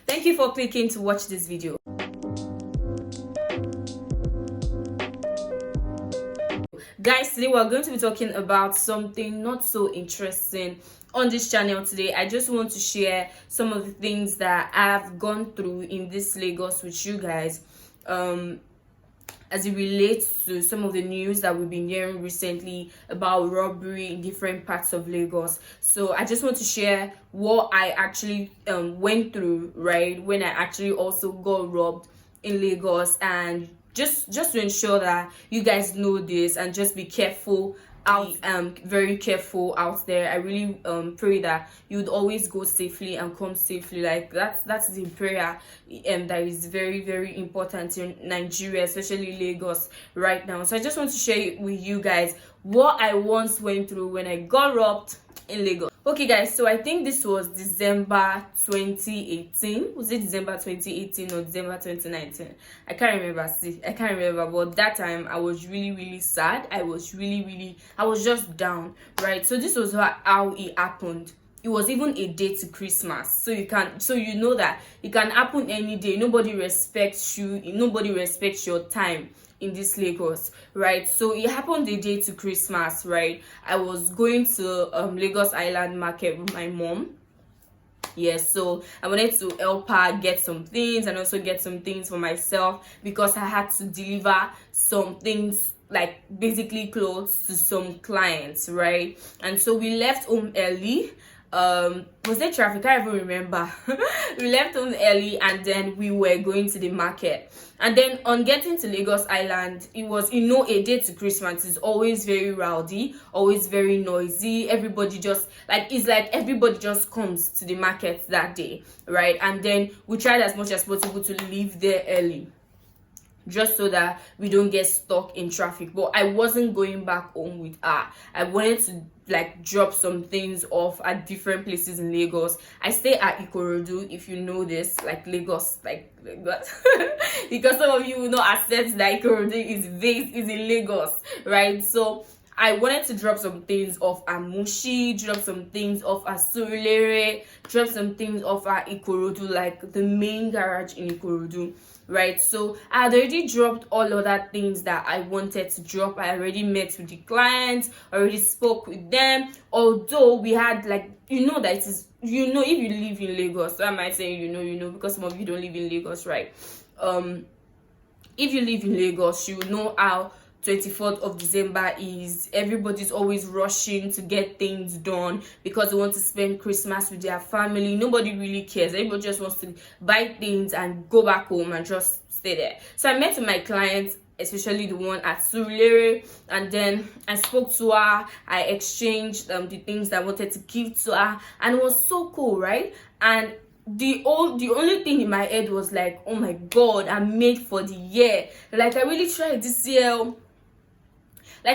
Thank you for clicking to watch this video. Guys, today we're going to be talking about something not so interesting on this channel. Today I just want to share some of the things that I've gone through in this Lagos with you guys, as it relates to some of the news that we've been hearing recently about robbery in different parts of Lagos. So I just want to share what I actually went through, right, when I actually also got robbed in Lagos, and just to ensure that you guys know this and just be careful out, very careful out there. I really pray that you would always go safely and come safely. Like that's the prayer that is very, very important in Nigeria, especially Lagos right now. So I just want to share with you guys what I once went through when I got robbed in Lagos. Okay guys, so I think this was December 2018. Was it December 2018 or December 2019? I can't remember. But that time I was really sad. I was just down, right? So this was how it happened. It was even a day to Christmas, so you know that it can happen any day. Nobody respects you, nobody respects your time in this Lagos, right? So it happened the day to Christmas, right? I was going to Lagos Island Market with my mom. Yes, so I wanted to help her get some things and also get some things for myself, because I had to deliver some things, like basically clothes, to some clients, right? And so we left home early. Was there traffic? I don't even remember. We left home early and then we were going to the market. And then on getting to Lagos Island, it was, you know, a day to Christmas is always very rowdy, always very noisy. Everybody just it's like everybody just comes to the market that day, right? And then we tried as much as possible to leave there early, just so that we don't get stuck in traffic. But I wasn't going back home with her. I wanted to drop some things off at different places in Lagos. I stay at Ikorodu, if you know this, Lagos, because some of you will not accept that Ikorodu is in Lagos, right? So I wanted to drop some things off at Mushi, drop some things off at Surulere, drop some things off at Ikorodu, like the main garage in Ikorodu, right? So I had already dropped all other things that I wanted to drop. I already met with the clients, already spoke with them. Although we had that it is, if you live in Lagos, so I might say because some of you don't live in Lagos, right? If you live in Lagos, you know how 24th of December is. Everybody's always rushing to get things done because they want to spend Christmas with their family. Nobody really cares. Everybody just wants to buy things and go back home and just stay there. So I met with my clients, especially the one at Surulere, and then I spoke to her. I exchanged the things that I wanted to give to her, and it was so cool, right? And the only thing in my head was like, oh my god, I'm made for the year. I really tried this year. I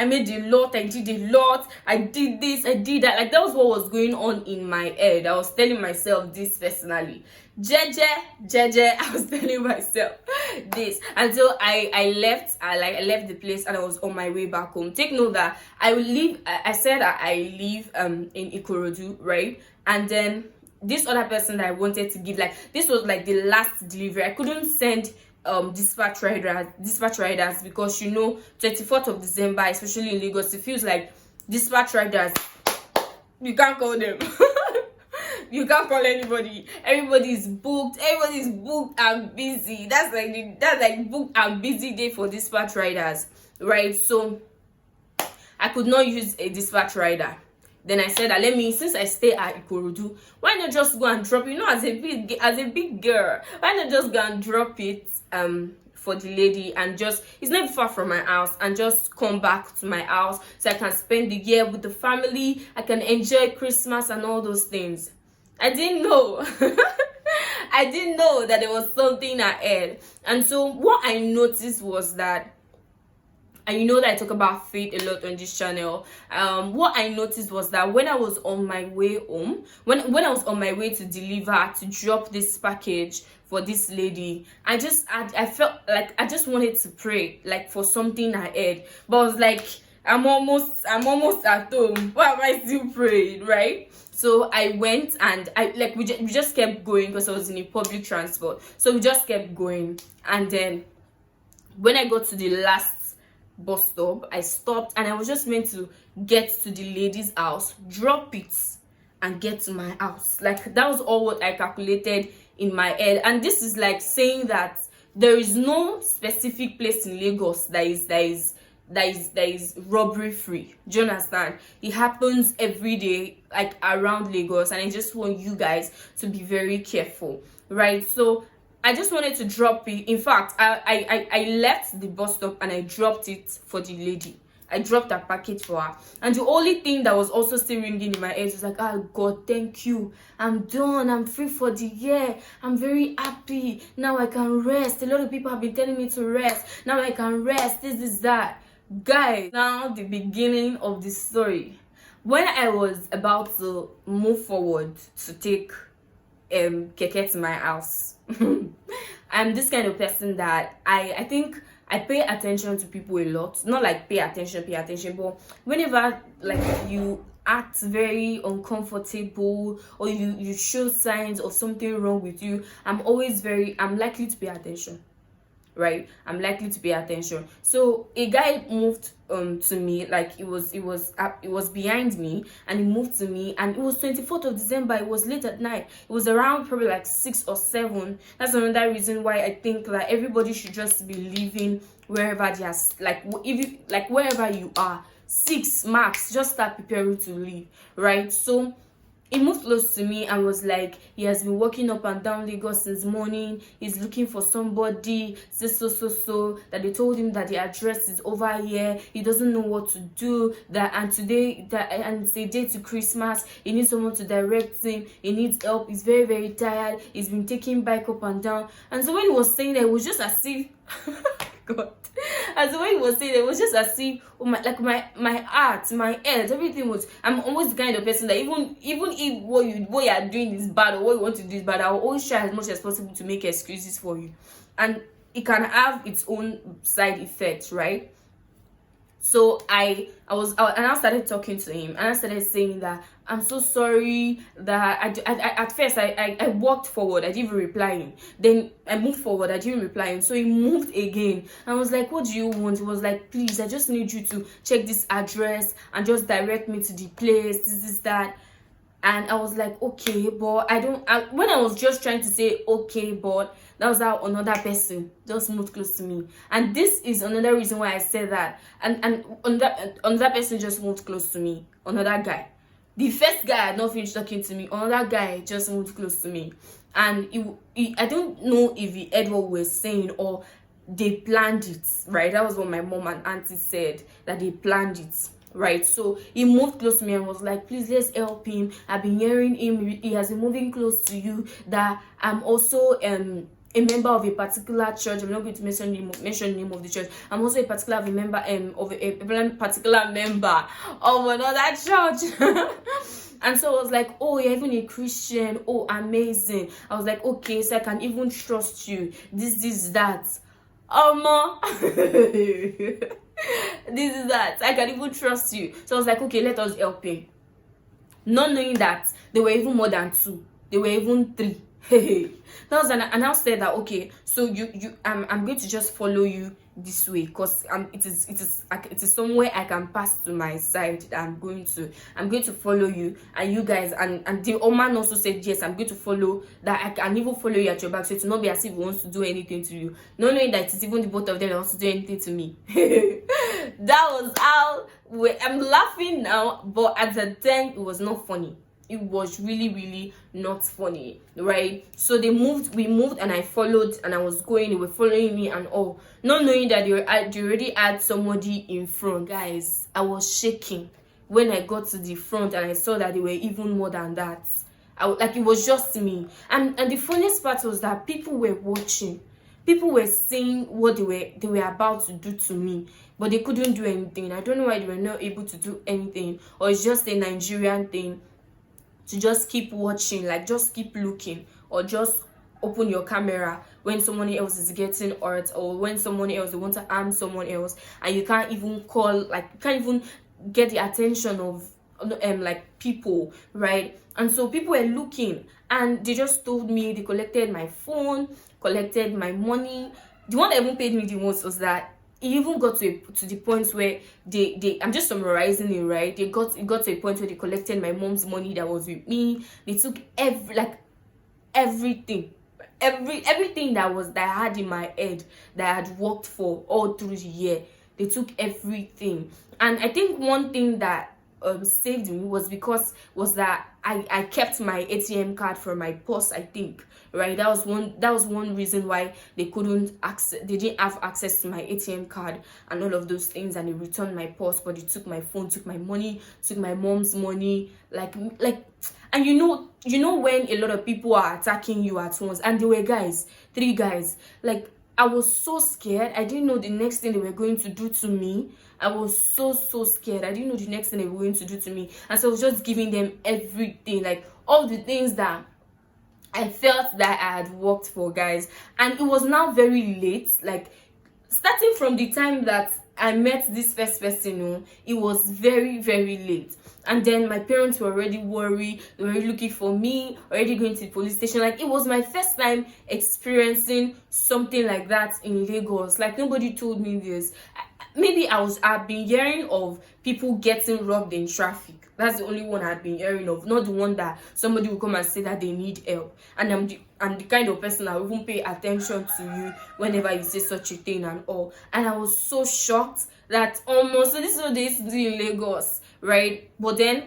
made a lot, I did a lot, I did this, I did that. That was what was going on in my head. I was telling myself this personally. Jeje, I was telling myself this until I left the place and I was on my way back home. Take note that I said that I live in Ikorodu, right? And then this other person that I wanted to give, this was the last delivery. I couldn't send dispatch riders because 24th of December, especially in Lagos, it feels like dispatch riders, you can't call them. You can't call anybody. Everybody's booked and busy. That's booked and busy day for dispatch riders, right? So I could not use a dispatch rider. Then I said that since I stay at Ikorodu, why not just go and drop it? As a big girl, why not just go and drop it for the lady, and it's not far from my house, and just come back to my house so I can spend the year with the family. I can enjoy Christmas and all those things. I didn't know. I didn't know that there was something ahead. And so what I noticed was that, and you know that I talk about faith a lot on this channel. What I noticed was that when I was on my way home, when I was on my way to deliver, to drop this package for this lady, I felt like I just wanted to pray for something ahead. But I was like, I'm almost at home. Why am I still praying, right? So I went, and we just kept going because I was in a public transport. So we just kept going, and then when I got to the last bus stop, I stopped, and I was just meant to get to the lady's house, drop it, and get to my house. Like, that was all what I calculated in my head. And this is like saying that there is no specific place in Lagos that is robbery free. Do you understand? It happens every day, like, around Lagos, and I just want you guys to be very careful, right? So I just wanted to drop it. In fact, I left the bus stop and I dropped it for the lady. I dropped that package for her. And the only thing that was also still ringing in my ears was like, oh God, thank you. I'm done. I'm free for the year. I'm very happy. Now I can rest. A lot of people have been telling me to rest. Now I can rest. This is that. Guys, now the beginning of the story. When I was about to move forward to take keke to my house, I'm this kind of person that I think I pay attention to people a lot. Not like pay attention, but whenever like you act very uncomfortable, or you show signs of something wrong with you, I'm likely to pay attention, right? I'm likely to pay attention. So a guy moved to me, like it was behind me, and he moved to me, and it was 24th of December. It was late at night. It was around probably like 6 or 7. That's another reason why I think like everybody should just be living wherever they are, like if you like wherever you are, 6 max, just start preparing to leave, right? So he moved close to me and was like, he has been walking up and down Lagos since morning. He's looking for somebody, so that they told him that the address is over here. He doesn't know what to do. And it's a day to Christmas. He needs someone to direct him. He needs help. He's very, very tired. He's been taking bike up and down. And so when he was saying that, it was just as if God. And so when he was saying it was just as if, oh my heart, my head, everything was. I'm always the kind of person that even if what you are doing is bad, or what you want to do is bad, I will always try as much as possible to make excuses for you, and it can have its own side effects, right? So I started talking to him, and I started saying that I'm so sorry that at first I walked forward. I didn't even reply him. Then I moved forward. I didn't reply him. So he moved again. I was like, what do you want? He was like, please, I just need you to check this address and just direct me to the place. This is that. And I was like, okay, but when I was just trying to say, okay, but that was how another person just moved close to me. And this is another reason why I said that. And another person just moved close to me. Another guy. The first guy had not finished talking to me. Another guy just moved close to me. And I don't know if he heard what we were saying or they planned it, right? That was what my mom and auntie said, that they planned it. Right, so he moved close to me and was like, please, let's help him. I've been hearing him, he has been moving close to you, that I'm also a member of a particular church. I'm not going to mention the name of the church. I'm also a particular member of a particular member of another church. And so I was like, oh, you're even a Christian. Oh, amazing. I was like, okay, so I can even trust you. This, that. This is that. I can even trust you. So I was like, okay, let us help him. Not knowing that there were even more than 2. There were even 3. That was and I said that, okay, so I'm going to just follow you this way, because it is somewhere I can pass to my side. I'm going to follow you, and you guys, and the old man also said, yes, I'm going to follow, that I can even follow you at your back, so it will not be as if he wants to do anything to you, not knowing that it's even the both of them that wants to do anything to me. That was how I'm laughing now, but at the time it was not funny. It was really, really not funny, right? So we moved, and I followed, and I was going. They were following me and all, not knowing that they already had somebody in front. Guys, I was shaking when I got to the front and I saw that they were even more than that. It was just me, and the funniest part was that people were watching. People were seeing what they were about to do to me, but they couldn't do anything. I don't know why they were not able to do anything, or it's just a Nigerian thing to just keep watching, like just keep looking, or just open your camera when someone else is getting hurt, or when someone else, they want to harm someone else, and you can't even call, like you can't even get the attention of like people, right? And so people were looking, and they just told me they collected my phone, collected my money. The one that even paid me the most was that it even got to the point where they I'm just summarizing it, right? It got to a point where they collected my mom's money that was with me. They took everything, everything that I had in my head that I had worked for all through the year. They took everything. And I think one thing that saved me was that I kept my ATM card from my purse, I think, right? That was one reason why they didn't have access to my ATM card and all of those things, and they returned my purse, but they took my phone, took my money, took my mom's money, and you know when a lot of people are attacking you at once, and they were guys, 3 guys, like, I was so scared. I didn't know the next thing they were going to do to me. I was so scared. I didn't know the next thing they were going to do to me. And so I was just giving them everything, like all the things that I felt that I had worked for, guys. And it was now very late, like starting from the time that I met this first person, it was very late. And then my parents were already worried. They were already looking for me, already going to the police station. Like, it was my first time experiencing something like that in Lagos. Like, nobody told me this. Maybe I've been hearing of people getting robbed in traffic. That's the only one I've been hearing of, not the one that somebody will come and say that they need help. And I'm the kind of person that will even pay attention to you whenever you say such a thing and all. And I was so shocked that almost, so this is what they used to do in Lagos, right? But then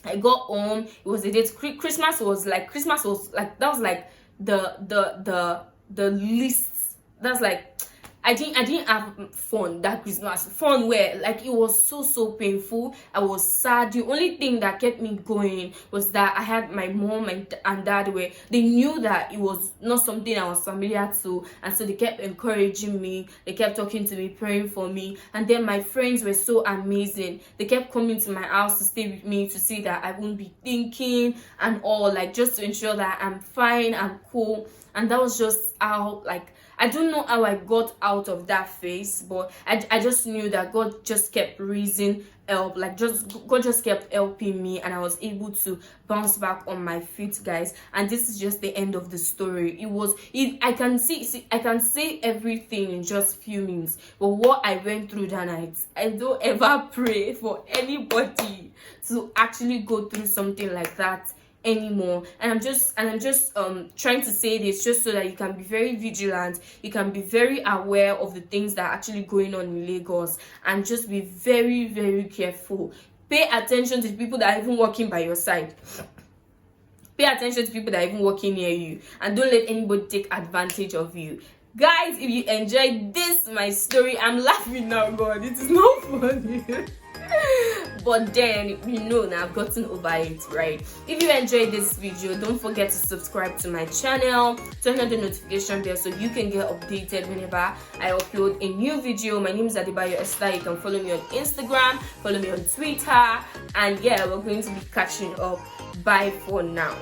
I got home. It was a date. Christmas was like that was like the least. That's like, I didn't have fun that Christmas. Fun where, like, it was so painful. I was sad. The only thing that kept me going was that I had my mom and dad where they knew that it was not something I was familiar to, and so they kept encouraging me. They kept talking to me, praying for me. And then my friends were so amazing. They kept coming to my house to stay with me, to see that I wouldn't be thinking and all, like, just to ensure that I'm fine, I'm cool. And that was just how, like, I don't know how I got out of that phase, but I just knew that God just kept raising help, like, God just kept helping me, and I was able to bounce back on my feet, guys. And this is just the end of the story. I can say everything in just few minutes, but what I went through that night, I don't ever pray for anybody to actually go through something like that anymore. And I'm just trying to say this just so that you can be very vigilant, you can be very aware of the things that are actually going on in Lagos, and just be very careful. Pay attention to the people that are even walking by your side. Pay attention to people that are even walking near you, and don't let anybody take advantage of you. Guys, if you enjoyed this my story, I'm laughing now, God, it is not funny. But then, now I've gotten over it, right? If you enjoyed this video, don't forget to subscribe to my channel, turn on the notification bell so you can get updated whenever I upload a new video. My name is Adebayo Esther. You can follow me on Instagram, follow me on Twitter, and yeah, we're going to be catching up. Bye for now.